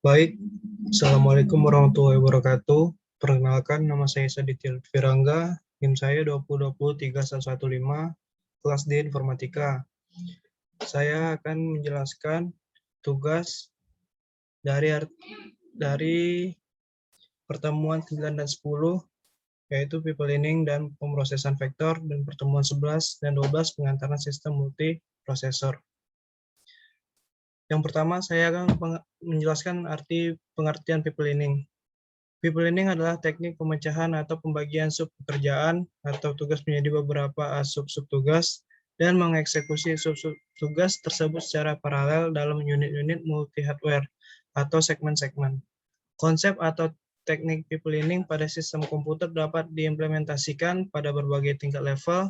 Baik, Assalamualaikum warahmatullahi wabarakatuh. Perkenalkan, nama saya Saditya Firangga, NIM saya 20203115, kelas D Informatika. Saya akan menjelaskan tugas dari pertemuan 9 dan 10, yaitu people learning dan pemrosesan vektor, dan pertemuan 11 dan 12 pengantaran sistem multiprosesor. Yang pertama, saya akan menjelaskan pengertian people learning. People learning adalah teknik pemecahan atau pembagian sub pekerjaan atau tugas menjadi beberapa sub-sub tugas dan mengeksekusi sub-sub tugas tersebut secara paralel dalam unit-unit multi-hardware atau segmen-segmen. Konsep atau teknik people learning pada sistem komputer dapat diimplementasikan pada berbagai tingkat level.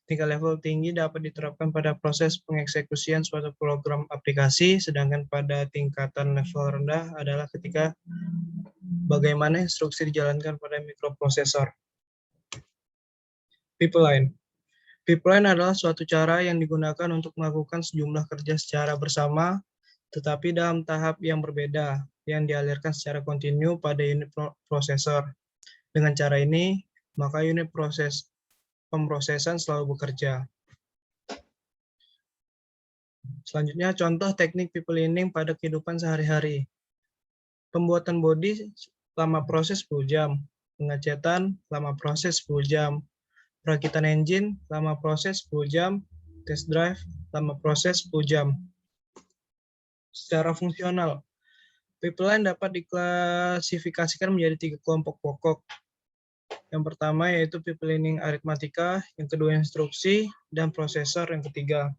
Tingkat level tinggi dapat diterapkan pada proses pengeksekusian suatu program aplikasi, sedangkan pada tingkatan level rendah adalah ketika bagaimana instruksi dijalankan pada mikroprosesor. Pipeline. Pipeline adalah suatu cara yang digunakan untuk melakukan sejumlah kerja secara bersama, tetapi dalam tahap yang berbeda, yang dialirkan secara kontinu pada unit prosesor. Dengan cara ini, maka unit pemrosesan selalu bekerja. Selanjutnya, contoh teknik people learning pada kehidupan sehari-hari. Pembuatan bodi lama proses 10 jam, pengecetan lama proses 10 jam, perakitan engine lama proses 10 jam, test drive lama proses 10 jam. Secara fungsional, pipeline dapat diklasifikasikan menjadi 3 kelompok pokok. Yang pertama yaitu people learning aritmatika, yang kedua instruksi, dan prosesor yang ketiga.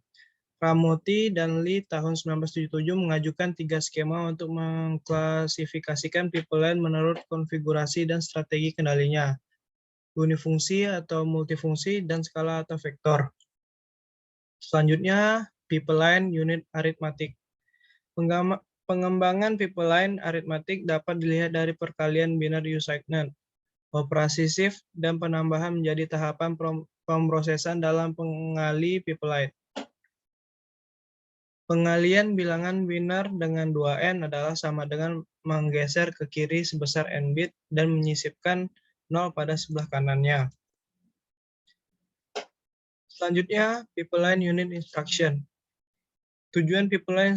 Ramoti dan Lee tahun 1977 mengajukan 3 skema untuk mengklasifikasikan pipeline menurut konfigurasi dan strategi kendalinya, unifungsi atau multifungsi, dan skala atau vektor. Selanjutnya, pipeline unit aritmatik. Pengembangan pipeline aritmatik dapat dilihat dari perkalian binary U-Cycnet, operasi shift, dan penambahan menjadi tahapan pemrosesan dalam pengali pipeline. Pengalian bilangan biner dengan 2n adalah sama dengan menggeser ke kiri sebesar n bit dan menyisipkan 0 pada sebelah kanannya. Selanjutnya, pipeline unit instruction. Tujuan pipeline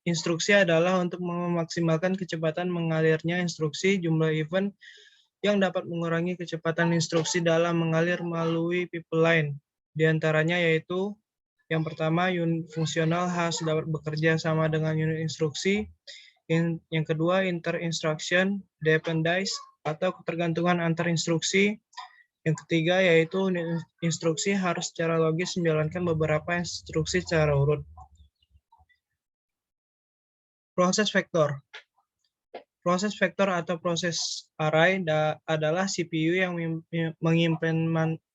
instruksi adalah untuk memaksimalkan kecepatan mengalirnya instruksi, jumlah event yang dapat mengurangi kecepatan instruksi dalam mengalir melalui pipeline. Di antaranya yaitu yang pertama, unit fungsional harus dapat bekerja sama dengan unit instruksi. Yang kedua, inter-instruction dependence atau ketergantungan antar instruksi. Yang ketiga, yaitu unit instruksi harus secara logis menjalankan beberapa instruksi secara urut. Proses vektor. Proses vektor atau proses array adalah CPU yang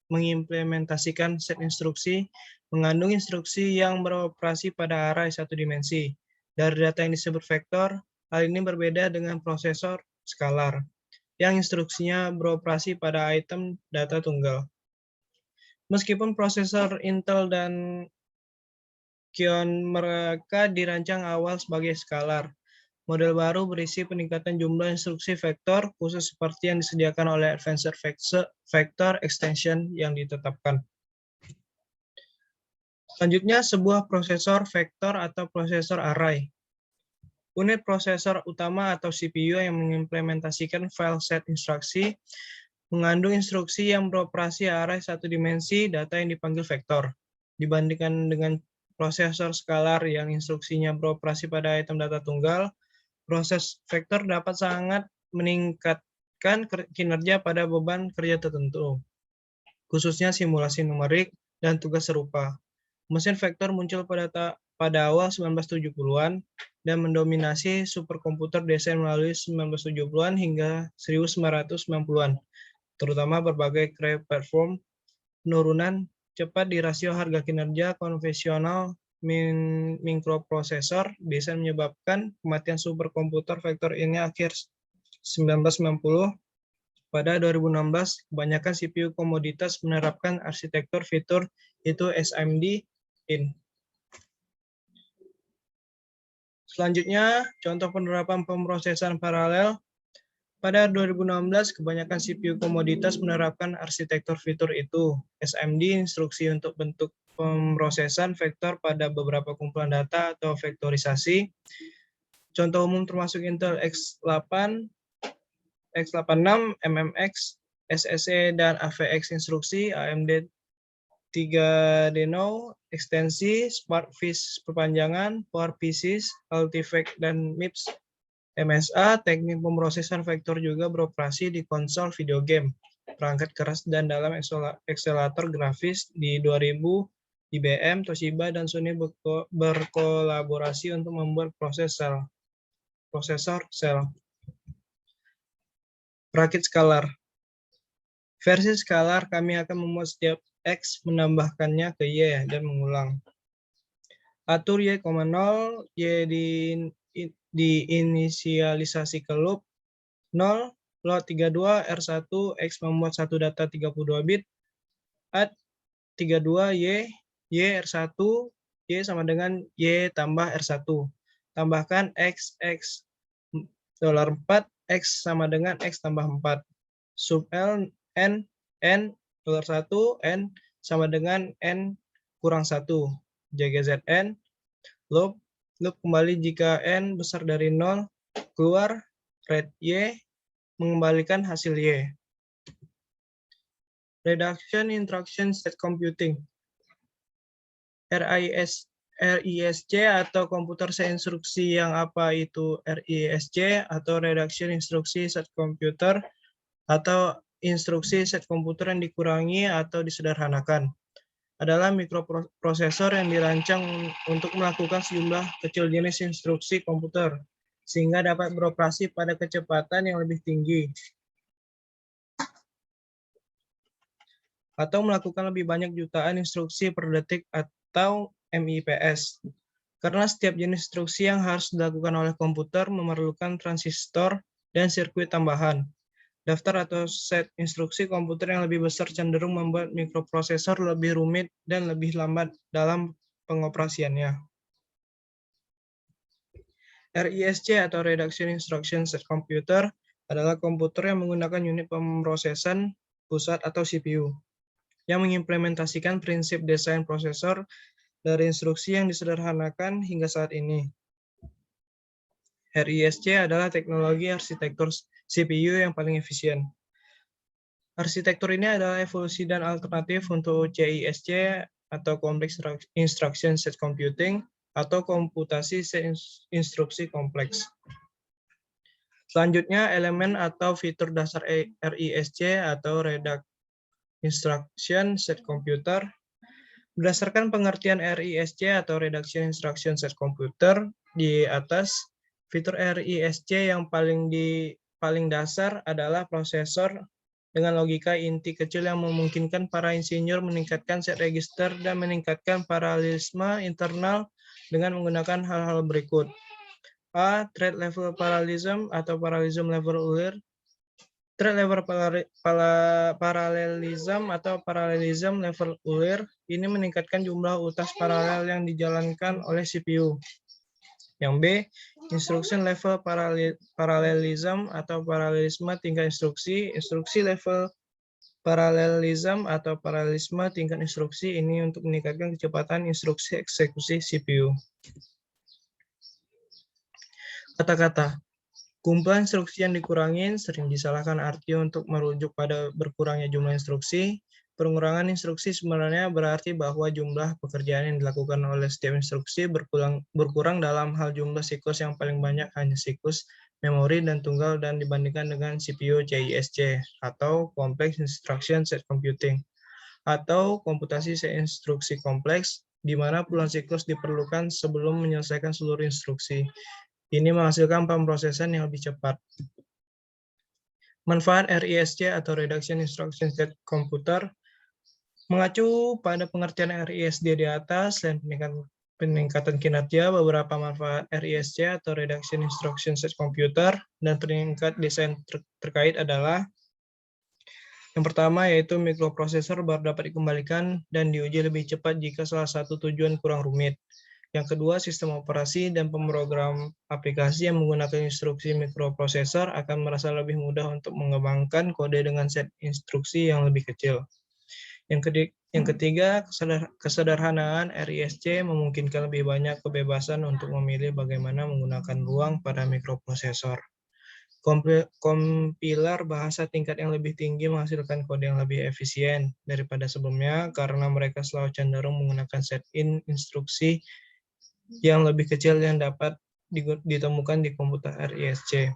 mengimplementasikan set instruksi, mengandung instruksi yang beroperasi pada array satu dimensi. Dari data yang disebut vektor, hal ini berbeda dengan prosesor skalar, yang instruksinya beroperasi pada item data tunggal. Meskipun prosesor Intel dan Xeon mereka dirancang awal sebagai skalar, model baru berisi peningkatan jumlah instruksi vektor khusus seperti yang disediakan oleh Advanced Vector Extension yang ditetapkan. Selanjutnya, sebuah prosesor vektor atau prosesor array. Unit prosesor utama atau CPU yang mengimplementasikan file set instruksi mengandung instruksi yang beroperasi array satu dimensi data yang dipanggil vektor. Dibandingkan dengan prosesor skalar yang instruksinya beroperasi pada item data tunggal, proses vektor dapat sangat meningkatkan kinerja pada beban kerja tertentu, khususnya simulasi numerik dan tugas serupa. Mesin vektor muncul pada awal 1970-an dan mendominasi superkomputer desain melalui 1970-an hingga 1990-an, terutama berbagai Cray platform. Penurunan cepat di rasio harga kinerja konvensional mikroprosesor bisa menyebabkan kematian superkomputer vektor ini akhir 1990. Pada 2016, kebanyakan CPU komoditas menerapkan arsitektur fitur itu SIMD in. Selanjutnya, contoh penerapan pemrosesan paralel. Pada 2016, kebanyakan CPU komoditas menerapkan arsitektur fitur itu. SMD, instruksi untuk bentuk pemrosesan vektor pada beberapa kumpulan data atau vektorisasi. Contoh umum termasuk Intel X8, X86, MMX, SSE, dan AVX instruksi, AMD 3Deno, ekstensi, SmartFish perpanjangan, PowerPCs, Ultivec, dan MIPS. MSA, teknik pemrosesan vektor juga beroperasi di konsol video game, perangkat keras, dan dalam akselerator grafis. Di 2000, IBM, Toshiba, dan Sony berkolaborasi untuk membuat prosesor sel. Perakit skalar. Versi skalar, kami akan membuat setiap X menambahkannya ke Y dan mengulang. Atur Y, 0, Y diinisialisasi ke loop 0, load 32, R1, X membuat satu data 32 bit, add 32, Y, R1, Y sama dengan Y tambah R1. Tambahkan X, $4, X sama dengan X tambah 4. Sub L, N, $1, N sama dengan N kurang 1. JGZN, loop kembali jika N besar dari 0, keluar, read Y, mengembalikan hasil Y. Reduction Instruction Set Computing. RISC atau komputer set instruksi. Yang apa itu RISC atau Reduction Instruction Set Computer atau instruksi set komputer yang dikurangi atau disederhanakan? Adalah mikroprosesor yang dirancang untuk melakukan sejumlah kecil jenis instruksi komputer sehingga dapat beroperasi pada kecepatan yang lebih tinggi atau melakukan lebih banyak jutaan instruksi per detik atau MIPS. Karena setiap jenis instruksi yang harus dilakukan oleh komputer memerlukan transistor dan sirkuit tambahan. Daftar atau set instruksi komputer yang lebih besar cenderung membuat mikroprosesor lebih rumit dan lebih lambat dalam pengoperasiannya. RISC atau Reduction Instruction Set Computer adalah komputer yang menggunakan unit pemrosesan pusat atau CPU yang mengimplementasikan prinsip desain prosesor dari instruksi yang disederhanakan hingga saat ini. RISC adalah teknologi arsitektur CPU yang paling efisien. Arsitektur ini adalah evolusi dan alternatif untuk CISC atau Complex Instruction Set Computing atau komputasi set instruksi kompleks. Selanjutnya, elemen atau fitur dasar RISC atau Reduction Instruction Set Computer. Berdasarkan pengertian RISC atau Reduction Instruction Set Computer di atas, fitur RISC yang paling dasar adalah prosesor dengan logika inti kecil yang memungkinkan para insinyur meningkatkan set register dan meningkatkan paralelisme internal dengan menggunakan hal-hal berikut. A. Thread level parallelism atau parallelism level Euler. Thread level parallelism atau parallelism level Euler ini meningkatkan jumlah utas paralel yang dijalankan oleh CPU. Yang B, instruction level parallelism atau paralelisme tingkat instruksi. Instruksi level parallelism atau paralelisme tingkat instruksi ini untuk meningkatkan kecepatan instruksi eksekusi CPU. Kata-kata. Kumpulan instruksi yang dikurangi sering disalahkan arti untuk merujuk pada berkurangnya jumlah instruksi. Pengurangan instruksi sebenarnya berarti bahwa jumlah pekerjaan yang dilakukan oleh setiap instruksi berkurang dalam hal jumlah siklus yang paling banyak hanya siklus memori dan tunggal dan dibandingkan dengan CPU CISC atau Complex Instruction Set Computing atau komputasi set instruksi kompleks di mana puluhan siklus diperlukan sebelum menyelesaikan seluruh instruksi. Ini menghasilkan pemrosesan yang lebih cepat. Manfaat RISC atau Reduction Instruction Set Computer mengacu pada pengertian RISC di atas dan peningkatan kinerja. Beberapa manfaat RISC atau Reduction Instruction Set Computer dan peningkat desain terkait adalah yang pertama yaitu mikroprosesor baru dapat dikembalikan dan diuji lebih cepat jika salah satu tujuan kurang rumit. Yang kedua, sistem operasi dan pemrogram aplikasi yang menggunakan instruksi mikroprosesor akan merasa lebih mudah untuk mengembangkan kode dengan set instruksi yang lebih kecil. Yang ketiga, kesederhanaan RISC memungkinkan lebih banyak kebebasan untuk memilih bagaimana menggunakan ruang pada mikroprosesor. Kompiler bahasa tingkat yang lebih tinggi menghasilkan kode yang lebih efisien daripada sebelumnya karena mereka selalu cenderung menggunakan set-in instruksi yang lebih kecil yang dapat ditemukan di komputer RISC.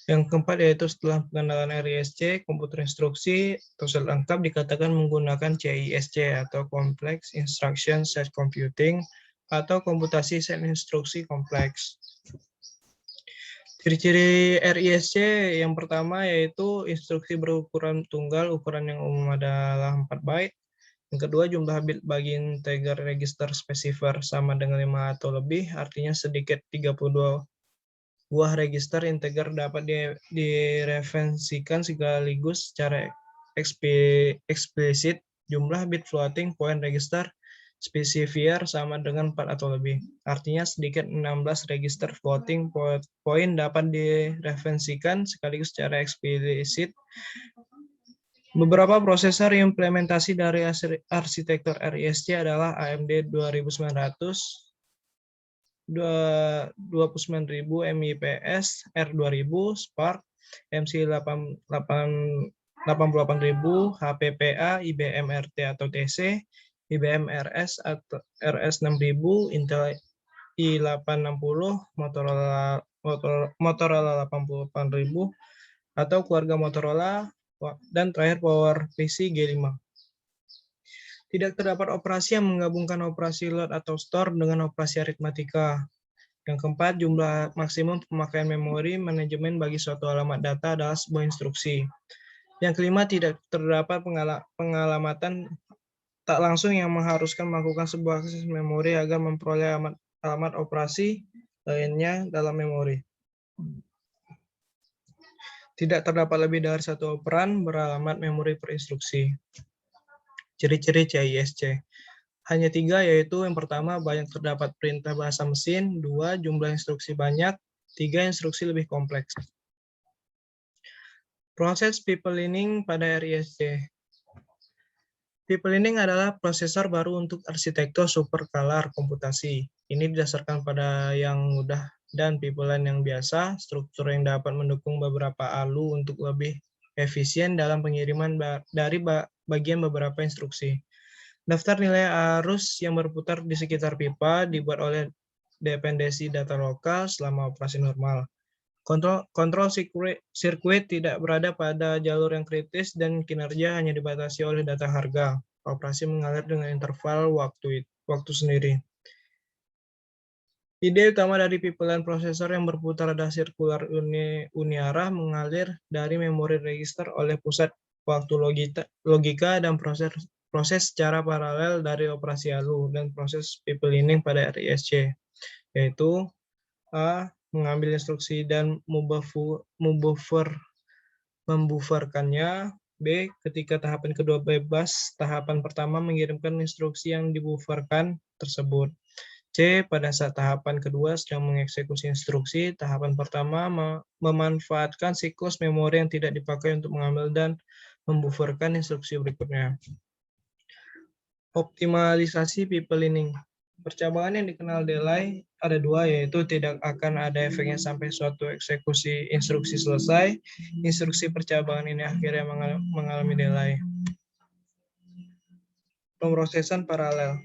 Yang keempat yaitu setelah pengenalan RISC, komputer instruksi atau sel lengkap dikatakan menggunakan CISC atau Complex Instruction Set Computing atau komputasi set instruksi kompleks. Ciri-ciri RISC yang pertama yaitu instruksi berukuran tunggal, ukuran yang umum adalah 4 byte. Yang kedua, jumlah bit bagi integer register specifier sama dengan 5 atau lebih, artinya sedikit 32 buah register integer dapat direferensikan sekaligus secara eksplisit. Jumlah bit floating point register specifier sama dengan 4 atau lebih. Artinya sedikit 16 register floating point dapat direferensikan sekaligus secara eksplisit. Beberapa prosesor implementasi dari arsitektur RISC adalah AMD 2900, 29000 MIPS, R2000, Spark, MC88000, HPPA, IBM RT atau TC, IBM RS atau RS6000, Intel i860, Motorola 88000, atau keluarga Motorola, dan terakhir PowerPC G5. Tidak terdapat operasi yang menggabungkan operasi load atau store dengan operasi aritmatika. Yang keempat, jumlah maksimum pemakaian memori manajemen bagi suatu alamat data adalah sebuah instruksi. Yang kelima, tidak terdapat pengalamatan tak langsung yang mengharuskan melakukan sebuah akses memori agar memperoleh alamat operasi lainnya dalam memori. Tidak terdapat lebih dari satu operan beralamat memori per instruksi. Ciri-ciri CISC. Hanya 3, yaitu yang pertama, banyak terdapat perintah bahasa mesin, 2, jumlah instruksi banyak, 3, instruksi lebih kompleks. Proses pipelining pada RISC. Pipelining adalah prosesor baru untuk arsitektur superkalar komputasi. Ini didasarkan pada yang mudah dan pipeline yang biasa, struktur yang dapat mendukung beberapa ALU untuk lebih efisien dalam pengiriman dari bagian beberapa instruksi. Daftar nilai arus yang berputar di sekitar pipa dibuat oleh dependensi data lokal selama operasi normal. Kontrol sirkuit tidak berada pada jalur yang kritis dan kinerja hanya dibatasi oleh data harga. Operasi mengalir dengan interval waktu sendiri. Ide utama dari pipeline prosesor yang berputar adalah sirkular uniarah mengalir dari memori register oleh pusat waktu logika dan proses secara paralel dari operasi ALU dan proses pipelining pada RISC, yaitu A. Mengambil instruksi dan membufferkannya. B. Ketika tahapan kedua bebas, tahapan pertama mengirimkan instruksi yang dibufferkan tersebut. C. Pada saat tahapan kedua sedang mengeksekusi instruksi, tahapan pertama memanfaatkan siklus memori yang tidak dipakai untuk mengambil dan membufferkan instruksi berikutnya. Optimalisasi pipelining. Percabangan yang dikenal delay ada 2, yaitu tidak akan ada efeknya sampai suatu eksekusi instruksi selesai. Instruksi percabangan ini akhirnya mengalami delay. Pemrosesan paralel.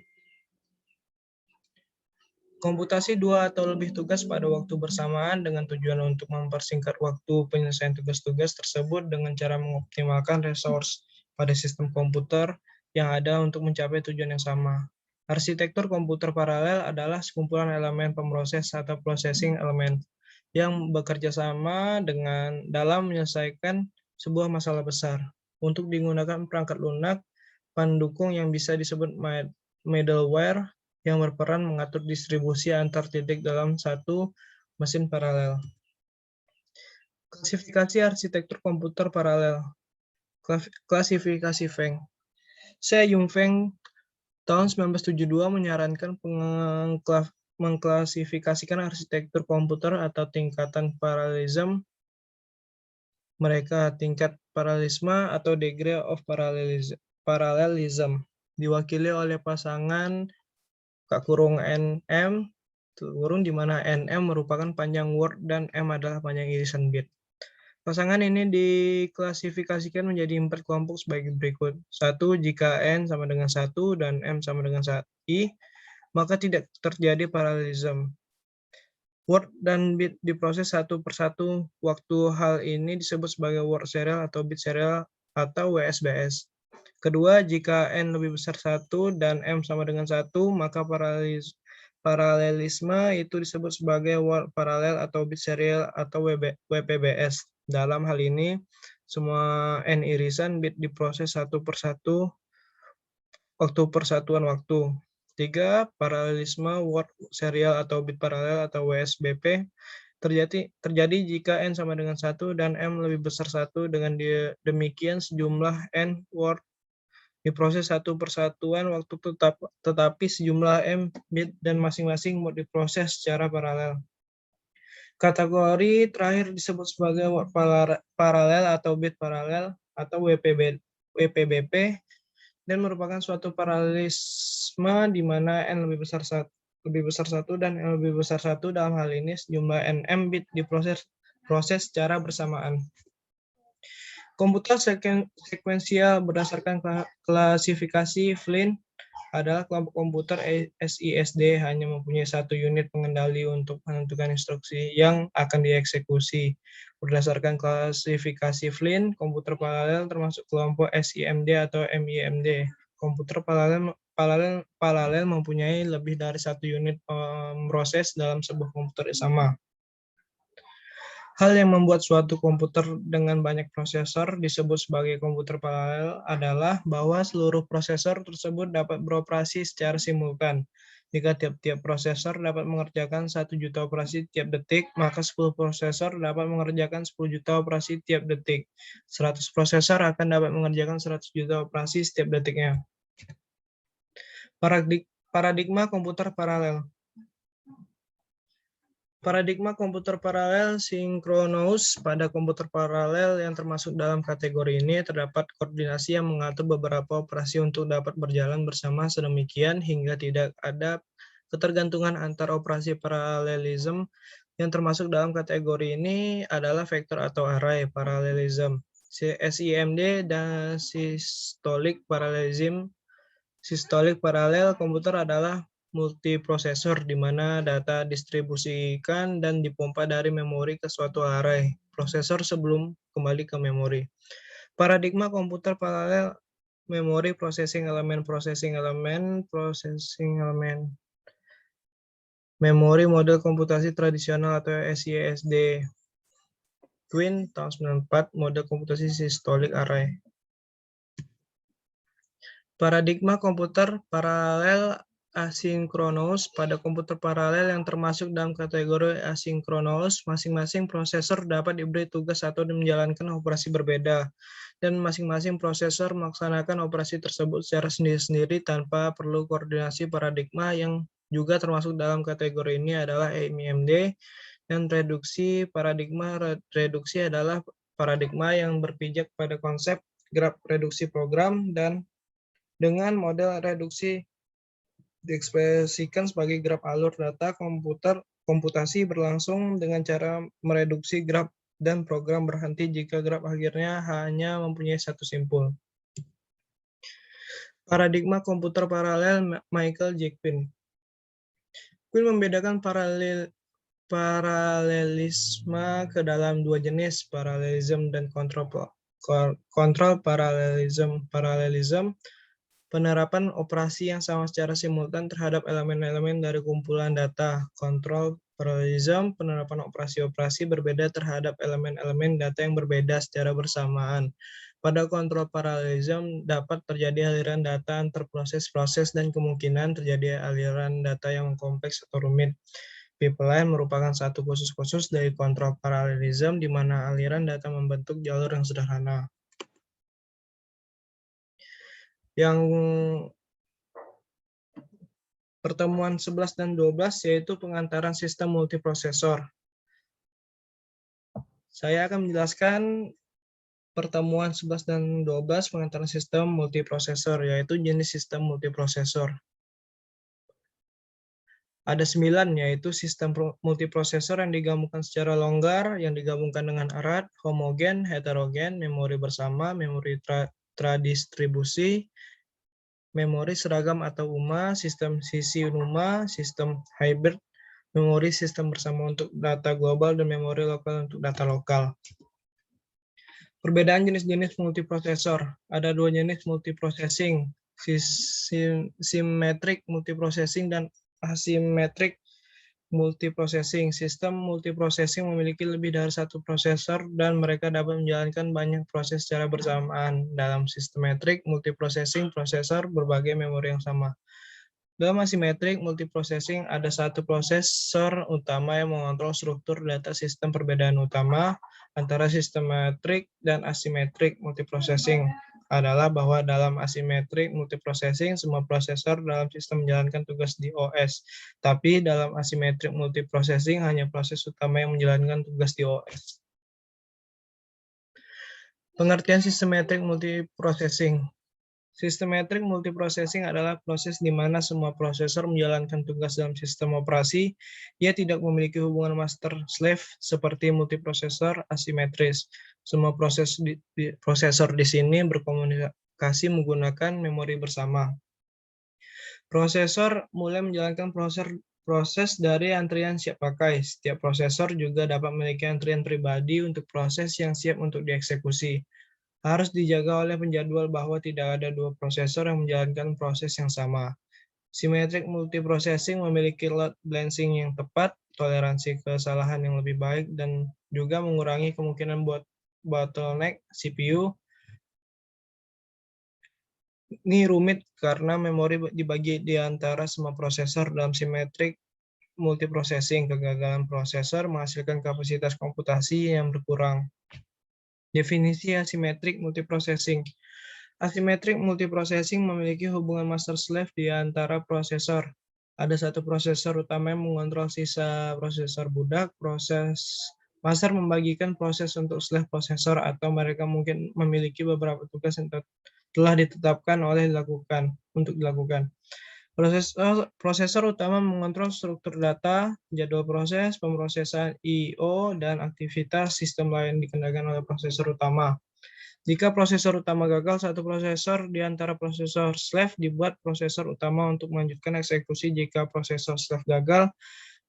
Komputasi 2 atau lebih tugas pada waktu bersamaan dengan tujuan untuk mempersingkat waktu penyelesaian tugas-tugas tersebut dengan cara mengoptimalkan resource pada sistem komputer yang ada untuk mencapai tujuan yang sama. Arsitektur komputer paralel adalah sekumpulan elemen pemroses atau processing element yang bekerja sama dalam menyelesaikan sebuah masalah besar. Untuk digunakan perangkat lunak pendukung yang bisa disebut middleware yang berperan mengatur distribusi antar titik dalam satu mesin paralel. Klasifikasi arsitektur komputer paralel. Klasifikasi Feng. Se Yunfeng Tahun 1972 menyarankan mengklasifikasikan arsitektur komputer atau tingkatan paralelisme, mereka tingkat paralelisme atau degree of parallelism, diwakili oleh pasangan (NM) di mana NM merupakan panjang word dan M adalah panjang irisan bit. Pasangan ini diklasifikasikan menjadi 4 kelompok sebagai berikut. 1. Jika N sama dengan 1 dan M sama dengan I, maka tidak terjadi paralelisme. Word dan bit diproses satu persatu. Waktu hal ini disebut sebagai word serial atau bit serial atau WSBS. Kedua, jika N lebih besar 1 dan M sama dengan 1, maka paralelisme itu disebut sebagai word paralel atau bit serial atau WPBS. Dalam hal ini, semua N irisan bit diproses satu persatu waktu persatuan waktu. 3. Paralelisme word serial atau bit paralel atau WSBP terjadi jika N sama dengan 1 dan M lebih besar 1. Dengan demikian sejumlah N word diproses satu persatuan waktu tetapi sejumlah M bit dan masing-masing word diproses secara paralel. Kategori terakhir disebut sebagai word paralel atau bit paralel atau WPBP dan merupakan suatu paralelisme di mana N lebih besar 1 dan N lebih besar 1. Dalam hal ini sejumlah NM bit diproses secara bersamaan. Komputer sekuensial berdasarkan klasifikasi Flynn adalah kelompok komputer SISD hanya mempunyai satu unit pengendali untuk menentukan instruksi yang akan dieksekusi. Berdasarkan klasifikasi Flynn, komputer paralel termasuk kelompok SIMD atau MIMD. Komputer paralel mempunyai lebih dari satu unit proses dalam sebuah komputer yang sama. Hal yang membuat suatu komputer dengan banyak prosesor disebut sebagai komputer paralel adalah bahwa seluruh prosesor tersebut dapat beroperasi secara simultan. Jika tiap-tiap prosesor dapat mengerjakan 1 juta operasi tiap detik, maka 10 prosesor dapat mengerjakan 10 juta operasi tiap detik. 100 prosesor akan dapat mengerjakan 100 juta operasi setiap detiknya. Paradigma komputer paralel. Paradigma komputer paralel sinkronous. Pada komputer paralel yang termasuk dalam kategori ini, terdapat koordinasi yang mengatur beberapa operasi untuk dapat berjalan bersama sedemikian hingga tidak ada ketergantungan antar operasi paralelisme. Yang termasuk dalam kategori ini adalah vektor atau array parallelism, SIMD, dan systolic parallelism. Systolic paralel komputer adalah multiprosesor di mana data distribusikan dan dipompa dari memori ke suatu array prosesor sebelum kembali ke memori. Paradigma komputer paralel memori processing element, memori model komputasi tradisional atau SISD. Quinn tahun 94, model komputasi systolic array. Paradigma komputer paralel asinkronous. Pada komputer paralel yang termasuk dalam kategori asinkronous, masing-masing prosesor dapat diberi tugas atau menjalankan operasi berbeda, dan masing-masing prosesor melaksanakan operasi tersebut secara sendiri-sendiri tanpa perlu koordinasi. Paradigma yang juga termasuk dalam kategori ini adalah MIMD, dan reduksi. Paradigma reduksi adalah paradigma yang berpijak pada konsep graf reduksi program, dan dengan model reduksi diekspresikan sebagai graf alur data komputasi berlangsung dengan cara mereduksi graf dan program berhenti jika graf akhirnya hanya mempunyai satu simpul. Paradigma komputer paralel Michael J. Quinn. Quinn membedakan paralelisme ke dalam dua jenis, paralelism dan kontrol paralelism. Penerapan operasi yang sama secara simultan terhadap elemen-elemen dari kumpulan data. Kontrol paralelism, penerapan operasi-operasi berbeda terhadap elemen-elemen data yang berbeda secara bersamaan. Pada kontrol paralelism dapat terjadi aliran data antar proses-proses dan kemungkinan terjadi aliran data yang kompleks atau rumit. Pipeline merupakan satu khusus dari kontrol paralelism di mana aliran data membentuk jalur yang sederhana. Yang pertemuan 11 dan 12 yaitu pengantaran sistem multiprosesor. Saya akan menjelaskan pertemuan 11 dan 12 pengantaran sistem multiprosesor, yaitu jenis sistem multiprosesor. Ada 9, yaitu sistem multiprosesor yang digabungkan secara longgar, yang digabungkan dengan erat, homogen, heterogen, memori bersama, memori tradistribusi, memori seragam atau UMA, sistem sisi UMA, sistem hybrid, memori sistem bersama untuk data global, dan memori lokal untuk data lokal. Perbedaan jenis-jenis multiprosesor. Ada 2 jenis multiprocessing, symmetric multiprocessing dan asymmetric multiprocessing. Sistem multiprocessing memiliki lebih dari satu prosesor dan mereka dapat menjalankan banyak proses secara bersamaan. Dalam symmetric multiprocessing, prosesor berbagai memori yang sama. Dalam asymmetric multiprocessing, ada satu prosesor utama yang mengontrol struktur data sistem. Perbedaan utama antara symmetric dan asymmetric multiprocessing adalah bahwa dalam asymmetric multiprocessing, semua prosesor dalam sistem menjalankan tugas di OS. Tapi dalam asymmetric multiprocessing, hanya proses utama yang menjalankan tugas di OS. Pengertian symmetric multiprocessing. Systematic multiprocessing adalah proses di mana semua prosesor menjalankan tugas dalam sistem operasi. Ia tidak memiliki hubungan master-slave seperti multiprosesor asimetris. Semua prosesor di sini berkomunikasi menggunakan memori bersama. Prosesor mulai menjalankan proses dari antrian siap pakai. Setiap prosesor juga dapat memiliki antrian pribadi untuk proses yang siap untuk dieksekusi. Harus dijaga oleh penjadwal bahwa tidak ada 2 prosesor yang menjalankan proses yang sama. Symmetric multiprocessing memiliki load balancing yang tepat, toleransi kesalahan yang lebih baik, dan juga mengurangi kemungkinan buat bottleneck CPU. Ini rumit karena memori dibagi di antara semua prosesor. Dalam symmetric multiprocessing, kegagalan prosesor menghasilkan kapasitas komputasi yang berkurang. Definisi asymmetric multiprocessing. Asymmetric multiprocessing memiliki hubungan master-slave di antara prosesor. Ada satu prosesor utama yang mengontrol sisa prosesor budak. Master membagikan proses untuk slave prosesor, atau mereka mungkin memiliki beberapa tugas yang telah ditetapkan untuk dilakukan. Prosesor utama mengontrol struktur data, jadwal proses, pemrosesan I/O, dan aktivitas sistem lain dikendalikan oleh prosesor utama. Jika prosesor utama gagal, satu prosesor di antara prosesor slave dibuat prosesor utama untuk melanjutkan eksekusi. Jika prosesor slave gagal,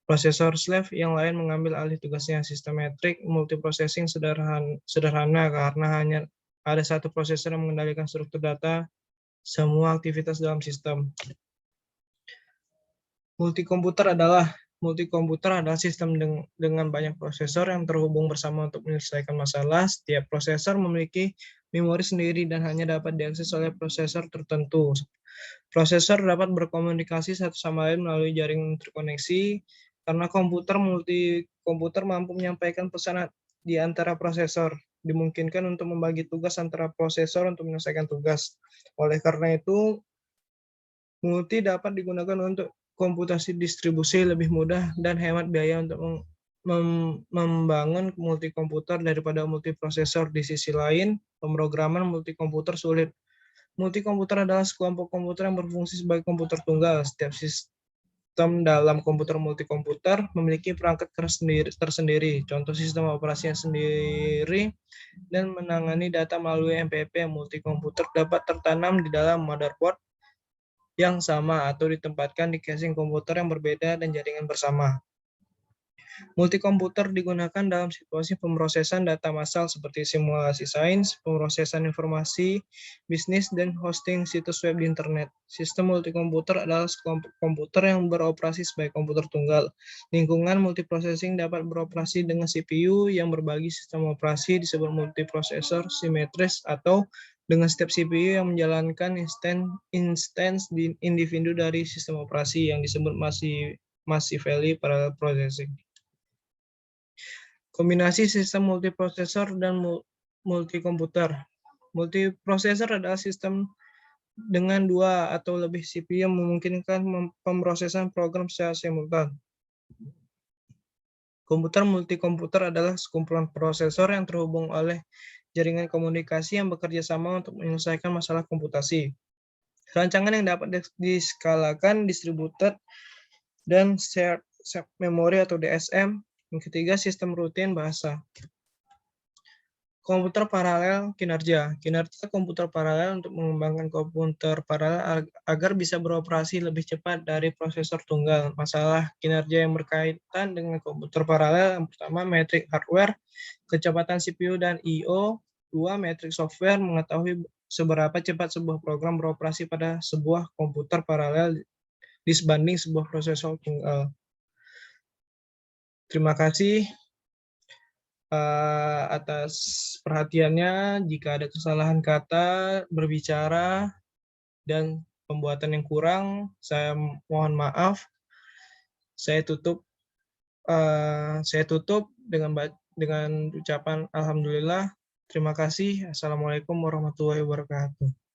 prosesor slave yang lain mengambil alih tugasnya. Systematic multiprocessing sederhana karena hanya ada satu prosesor yang mengendalikan struktur data semua aktivitas dalam sistem. Multikomputer adalah sistem dengan banyak prosesor yang terhubung bersama untuk menyelesaikan masalah. Setiap prosesor memiliki memori sendiri dan hanya dapat diakses oleh prosesor tertentu. Prosesor dapat berkomunikasi satu sama lain melalui jaringan terkoneksi. Karena multikomputer mampu menyampaikan pesan di antara prosesor, dimungkinkan untuk membagi tugas antara prosesor untuk menyelesaikan tugas. Oleh karena itu, multi dapat digunakan untuk komputasi distribusi lebih mudah dan hemat biaya untuk membangun multikomputer daripada multiprosesor. Di sisi lain, pemrograman multikomputer sulit. Multikomputer adalah sekelompok komputer yang berfungsi sebagai komputer tunggal. Setiap sistem dalam komputer multikomputer memiliki perangkat tersendiri, contoh sistem operasi yang sendiri, dan menangani data melalui MPP. Multikomputer dapat tertanam di dalam motherboard yang sama atau ditempatkan di casing komputer yang berbeda dan jaringan bersama. Multikomputer digunakan dalam situasi pemrosesan data massal seperti simulasi sains, pemrosesan informasi, bisnis, dan hosting situs web di internet. Sistem multikomputer adalah sekelompok komputer yang beroperasi sebagai komputer tunggal. Lingkungan multiprocessing dapat beroperasi dengan CPU yang berbagi sistem operasi disebut multiprosesor simetris, atau dengan setiap CPU yang menjalankan instance individu dari sistem operasi yang disebut massively parallel processing. Kombinasi sistem multiprosesor dan multikomputer. Multiprosesor adalah sistem dengan 2 atau lebih CPU yang memungkinkan pemrosesan program secara simultan. Komputer multikomputer adalah sekumpulan prosesor yang terhubung oleh jaringan komunikasi yang bekerja sama untuk menyelesaikan masalah komputasi. Rancangan yang dapat diskalakan, distributed, dan shared memory atau DSM. Yang ketiga, sistem rutin bahasa. Komputer paralel kinerja. Kinerja komputer paralel untuk mengembangkan komputer paralel agar bisa beroperasi lebih cepat dari prosesor tunggal. Masalah kinerja yang berkaitan dengan komputer paralel yang pertama, metrik hardware, kecepatan CPU dan I/O. 2. Metrik software, mengetahui seberapa cepat sebuah program beroperasi pada sebuah komputer paralel disebanding sebuah prosesor tunggal. Terima kasih atas perhatiannya. Jika ada kesalahan kata, berbicara, dan pembuatan yang kurang, saya mohon maaf. Saya tutup dengan ucapan alhamdulillah. Terima kasih. Assalamualaikum warahmatullahi wabarakatuh.